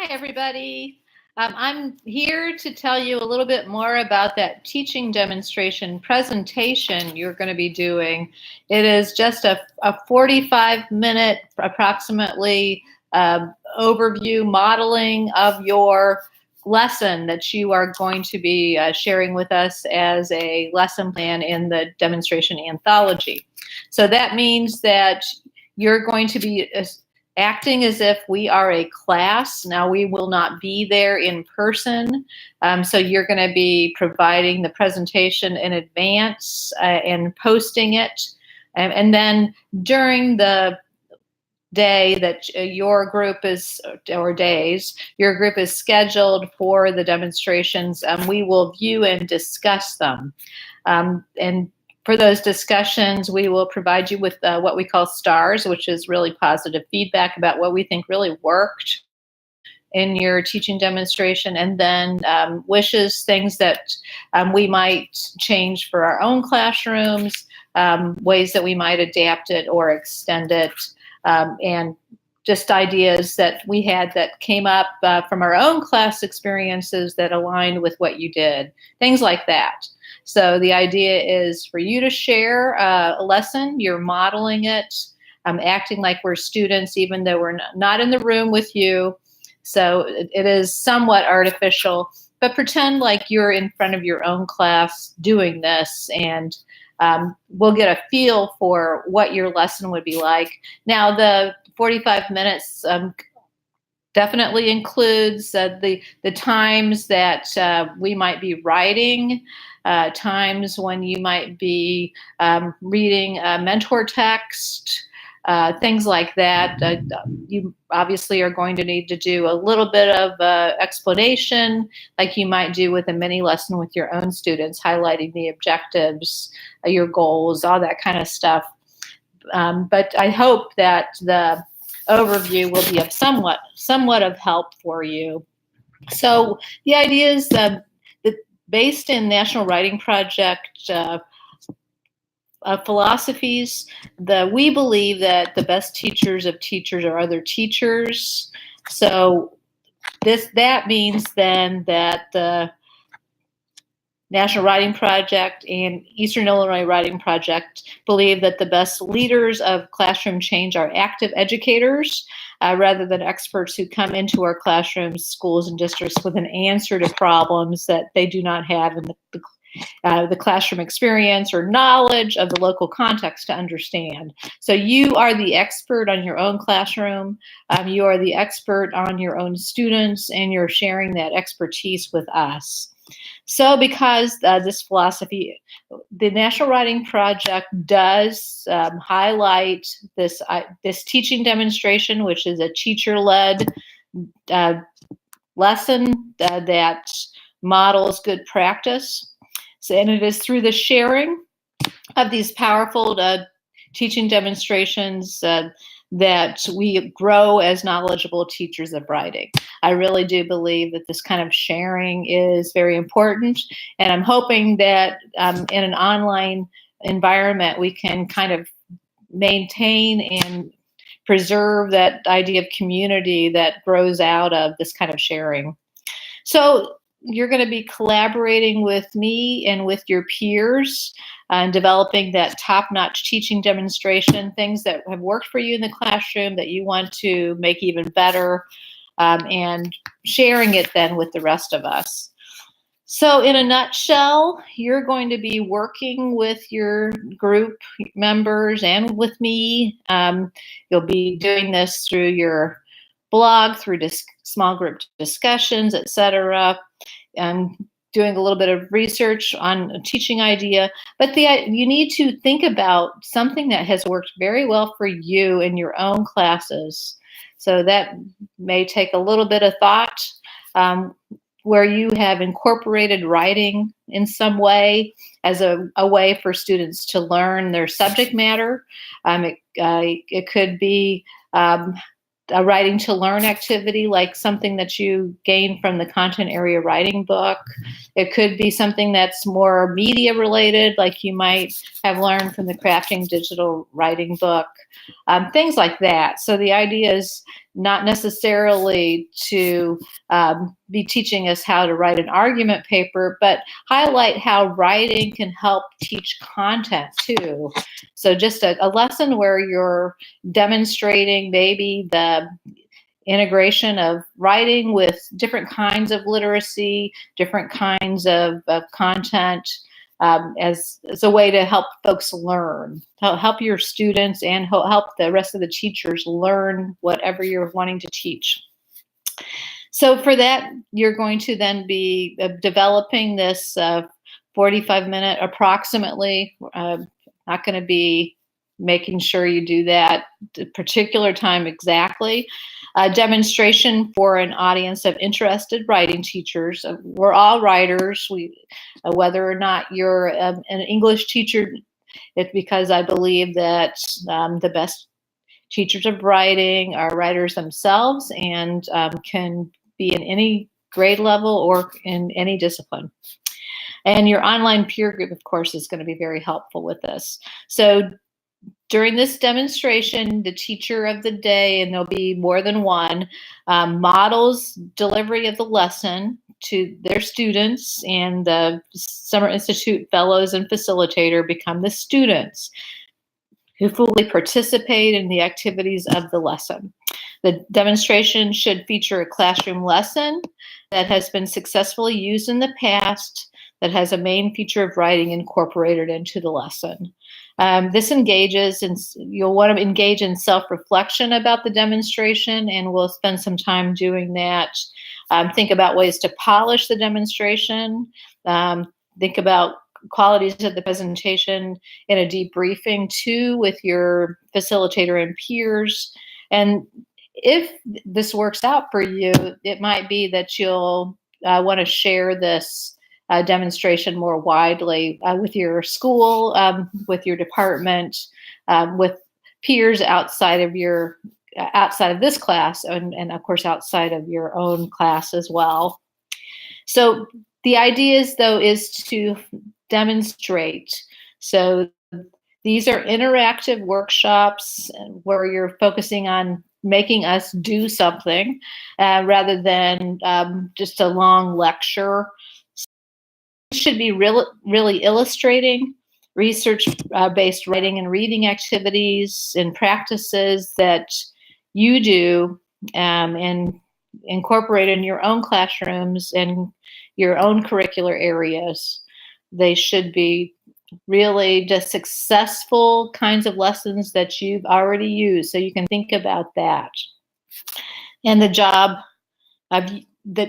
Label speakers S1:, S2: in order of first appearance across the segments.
S1: Hi, everybody. I'm here to tell you a little bit more about that teaching demonstration presentation you're going to be doing. It is just a 45-minute, approximately, overview modeling of your lesson that you are going to be sharing with us as a lesson plan in the demonstration anthology. So that means that you're going to be acting as if we are a class. Now, we will not be there in person, so you're going to be providing the presentation in advance and posting it. And then during the day that your group is, or days, your group is scheduled for the demonstrations, we will view and discuss them. And for those discussions, we will provide you with what we call stars, which is really positive feedback about what we think really worked in your teaching demonstration, and then wishes, things that we might change for our own classrooms, ways that we might adapt it or extend it, and just ideas that we had that came up from our own class experiences that aligned with what you did, things like that. So the idea is for you to share a lesson, you're modeling it, acting like we're students, even though we're not in the room with you. So it is somewhat artificial, but pretend like you're in front of your own class doing this, and we'll get a feel for what your lesson would be like. Now, the 45 minutes definitely includes the times that we might be writing, times when you might be reading a mentor text, things like that. You obviously are going to need to do a little bit of explanation, like you might do with a mini lesson with your own students, highlighting the objectives, your goals, all that kind of stuff. But I hope that the overview will be of somewhat of help for you. So the idea is that based in National Writing Project philosophies, we believe that the best teachers of teachers are other teachers. So that means then that the National Writing Project and Eastern Illinois Writing Project believe that the best leaders of classroom change are active educators rather than experts who come into our classrooms, schools, and districts with an answer to problems that they do not have in the classroom experience or knowledge of the local context to understand. So you are the expert on your own classroom, you are the expert on your own students, and you're sharing that expertise with us. So because this philosophy, the National Writing Project does highlight this teaching demonstration, which is a teacher-led lesson that models good practice. So, and it is through the sharing of these powerful teaching demonstrations that we grow as knowledgeable teachers of writing. I really do believe that this kind of sharing is very important, and I'm hoping that in an online environment we can kind of maintain and preserve that idea of community that grows out of this kind of sharing. So you're going to be collaborating with me and with your peers on developing that top-notch teaching demonstration, things that have worked for you in the classroom that you want to make even better, and sharing it then with the rest of us. So in a nutshell, you're going to be working with your group members and with me. You'll be doing this through your blog, through small group discussions, etc., and doing a little bit of research on a teaching idea. But you need to think about something that has worked very well for you in your own classes. So that may take a little bit of thought, where you have incorporated writing in some way as a way for students to learn their subject matter. It could be a writing to learn activity, like something that you gain from the content area writing book. It could be something that's more media related, like you might have learned from the Crafting Digital Writing book, things like that. So the idea is not necessarily to be teaching us how to write an argument paper, but highlight how writing can help teach content too. So just a lesson where you're demonstrating maybe the integration of writing with different kinds of literacy, different kinds of content, as a way to help folks learn, help your students and help the rest of the teachers learn whatever you're wanting to teach. So for that, you're going to then be developing this 45-minute approximately. Not going to be making sure you do that particular time exactly. Demonstration for an audience of interested writing teachers. We're all writers. Whether or not you're an English teacher, it's because I believe that the best teachers of writing are writers themselves and can be in any grade level or in any discipline. And your online peer group, of course, is going to be very helpful with this. So during this demonstration, the teacher of the day, and there'll be more than one, models delivery of the lesson to their students, and the Summer Institute fellows and facilitator become the students who fully participate in the activities of the lesson. The demonstration should feature a classroom lesson that has been successfully used in the past, that has a main feature of writing incorporated into the lesson. This engages, and you'll want to engage in self-reflection about the demonstration, and we'll spend some time doing that. Think about ways to polish the demonstration. Think about qualities of the presentation in a debriefing too with your facilitator and peers. And if this works out for you, it might be that you'll want to share this demonstration more widely with your school, with your department, with peers outside of this class, and of course outside of your own class as well. So the idea is to demonstrate. So these are interactive workshops where you're focusing on making us do something rather than just a long lecture. It should be really illustrating research-based writing and reading activities and practices that you do and incorporate in your own classrooms and your own curricular areas. They should be really just successful kinds of lessons that you've already used, so you can think about that. And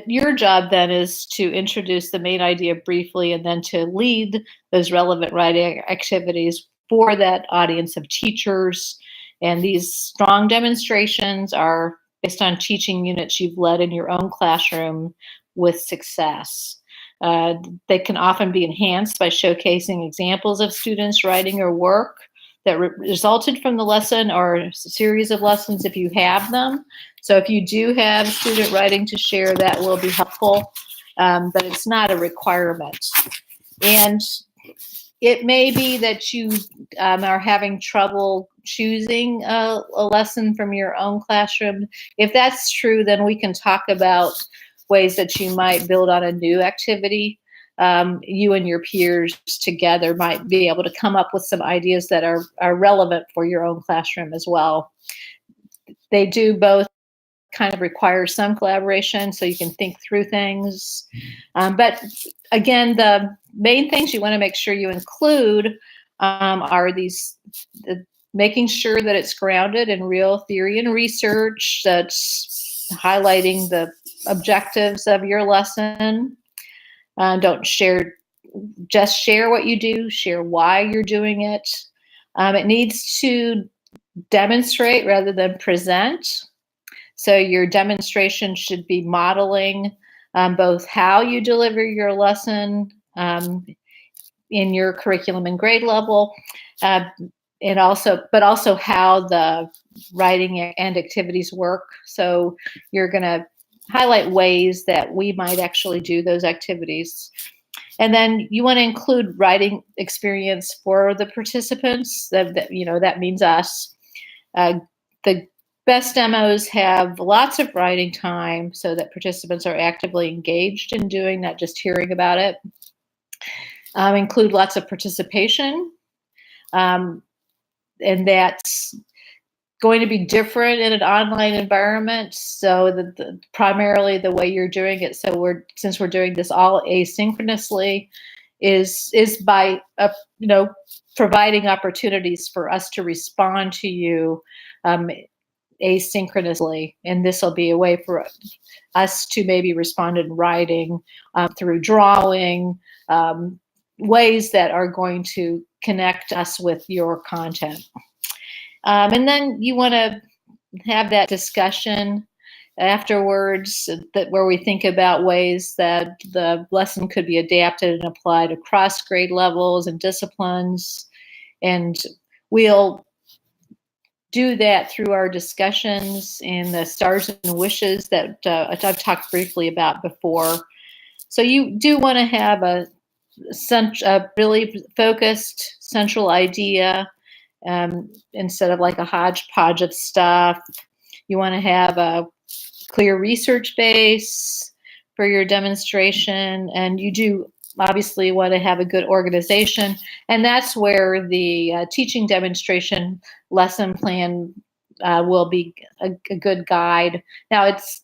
S1: your job then is to introduce the main idea briefly and then to lead those relevant writing activities for that audience of teachers. And these strong demonstrations are based on teaching units you've led in your own classroom with success. They can often be enhanced by showcasing examples of students' writing or work that resulted from the lesson, or a series of lessons if you have them. So if you do have student writing to share, that will be helpful, but it's not a requirement. And it may be that you are having trouble choosing a lesson from your own classroom. If that's true, then we can talk about ways that you might build on a new activity. You and your peers together might be able to come up with some ideas that are relevant for your own classroom as well. They do both kind of require some collaboration so you can think through things. But again, the main things you want to make sure you include are making sure that it's grounded in real theory and research, that's highlighting the objectives of your lesson. Don't just share what you do, share why you're doing it. It needs to demonstrate rather than present. So your demonstration should be modeling both how you deliver your lesson in your curriculum and grade level, but also how the writing and activities work. So you're going to highlight ways that we might actually do those activities. And then you want to include writing experience for the participants. That means us. The Best demos have lots of writing time so that participants are actively engaged in doing, not just hearing about it. Include lots of participation, and that's going to be different in an online environment. So primarily the way you're doing it, since we're doing this all asynchronously, is by providing opportunities for us to respond to you asynchronously, and this will be a way for us to maybe respond in writing, through drawing, ways that are going to connect us with your content. And then you want to have that discussion afterwards where we think about ways that the lesson could be adapted and applied across grade levels and disciplines. And we'll do that through our discussions and the stars and wishes that I've talked briefly about before. So you do want to have a really focused central idea, instead of like a hodgepodge of stuff. You want to have a clear research base for your demonstration, and you do obviously want to have a good organization, and that's where the teaching demonstration lesson plan will be a good guide. Now, it's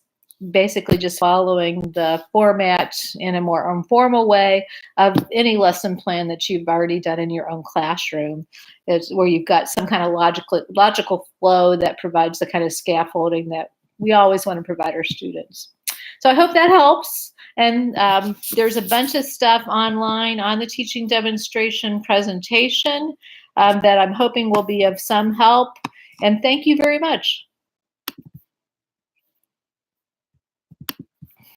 S1: basically just following the format in a more informal way of any lesson plan that you've already done in your own classroom. It's where you've got some kind of logical flow that provides the kind of scaffolding that we always want to provide our students. So I hope that helps. And there's a bunch of stuff online on the teaching demonstration presentation that I'm hoping will be of some help. And thank you very much.